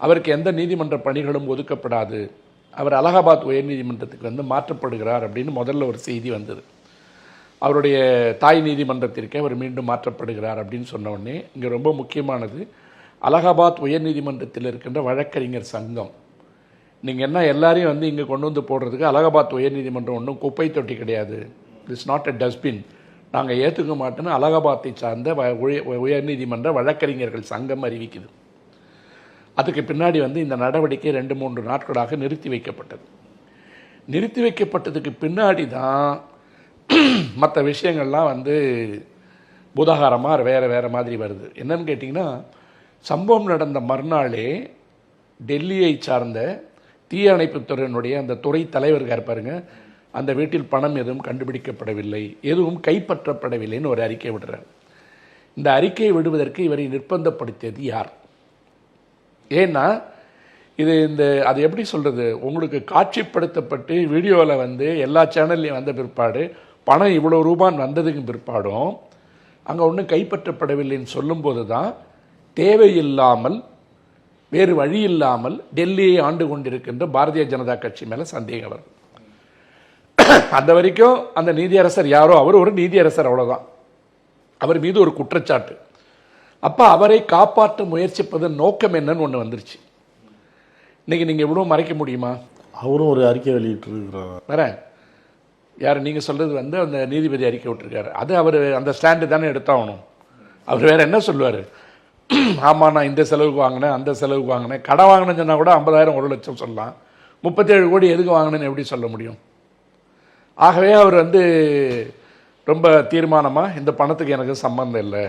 அவருக்கு எந்த நீதிமன்ற பணிகளும் ஒதுக்கப்படாது, அவர் அலகாபாத் உயர்நீதிமன்றத்துக்கு மாற்றப்படுகிறார் அப்படின்னு முதல்ல ஒரு செய்தி வந்தது. அவருடைய தாய் நீதிமன்றத்திற்கே அவர் மீண்டும் மாற்றப்படுகிறார் அப்படின்னு சொன்ன உடனே இங்கே ரொம்ப முக்கியமானது, அலகாபாத் உயர்நீதிமன்றத்தில் இருக்கின்ற வழக்கறிஞர் சங்கம், நீங்கள் என்ன எல்லாரையும் இங்கே கொண்டு வந்து போடுறதுக்கு அலகாபாத் உயர்நீதிமன்றம் ஒன்றும் குப்பை தொட்டி கிடையாது, இட்ஸ் நாட் எ டஸ்ட்பின், நாங்கள் ஏற்றுக்க மாட்டோன்னு அலகாபாத்தை சார்ந்த உயர்நீதிமன்ற வழக்கறிஞர்கள் சங்கம் அறிவிக்குது. அதுக்கு பின்னாடி இந்த நடவடிக்கை 2-3 நாட்களாக நிறுத்தி வைக்கப்பட்டது. நிறுத்தி வைக்கப்பட்டதுக்கு பின்னாடி தான் மற்ற விஷயங்கள்லாம் பூதாகாரமாக வேறு மாதிரி வருது. என்னன்னு கேட்டிங்கன்னா, சம்பவம் நடந்த மறுநாளே டெல்லியை சார்ந்த தீயணைப்புத்துறையினுடைய அந்த துறை தலைவர்கள் இருப்பாருங்க, அந்த வீட்டில் பணம் எதுவும் கண்டுபிடிக்கப்படவில்லை, எதுவும் கைப்பற்றப்படவில்லைன்னு ஒரு அறிக்கை விடுறார். இந்த அறிக்கையை விடுவதற்கு இவரை நிர்பந்தப்படுத்தியது யார்? ஏன்னா இது அது எப்படி சொல்கிறது, உங்களுக்கு காட்சிப்படுத்தப்பட்டு வீடியோவில் எல்லா சேனல்லையும் வந்த பிற்பாடு பணம் இவ்வளோ ரூபான்னு வந்ததுக்கு பிற்பாடும் அங்கே ஒன்றும் கைப்பற்றப்படவில்லைன்னு சொல்லும்போது தான் தேவையில்லாமல் வேறு வழி இல்லாமல் டெல்லியை ஆண்டு கொண்டிருக்கின்ற பாரதிய ஜனதா கட்சி மேலே சந்தேகம் வருது. அந்த வரைக்கும் அந்த நீதியரசர் யாரோ, அவர் ஒரு நீதியரசர், அவ்வளோதான், அவர் மீது ஒரு குற்றச்சாட்டு. அப்போ அவரை காப்பாற்ற முயற்சிப்பதன் நோக்கம் என்னன்னு ஒன்று வந்துருச்சு. இன்னைக்கு நீங்கள் எவ்வளோ மறைக்க முடியுமா? அவரும் ஒரு அறிக்கை வெளியிட்டிருக்கிறார். வேற யார் நீங்கள் சொல்கிறது அந்த நீதிபதி அறிக்கை விட்டுருக்காரு, அது அவர் அந்த ஸ்டாண்டு தானே எடுத்தாகணும். அவர் வேறு என்ன சொல்லுவார்? ஆமாம், நான் இந்த செலவுக்கு வாங்கினேன், அந்த செலவுக்கு வாங்கினேன், கடன் வாங்கினேன்னு சொன்னால் கூட 50,000 1 லட்சம் சொல்லலாம், 37 கோடி எதுக்கு வாங்கினேன்னு எப்படி சொல்ல முடியும்? ஆகவே அவர் ரொம்ப தீர்மானமாக இந்த பணத்துக்கு எனக்கு சம்பந்தம் இல்லை,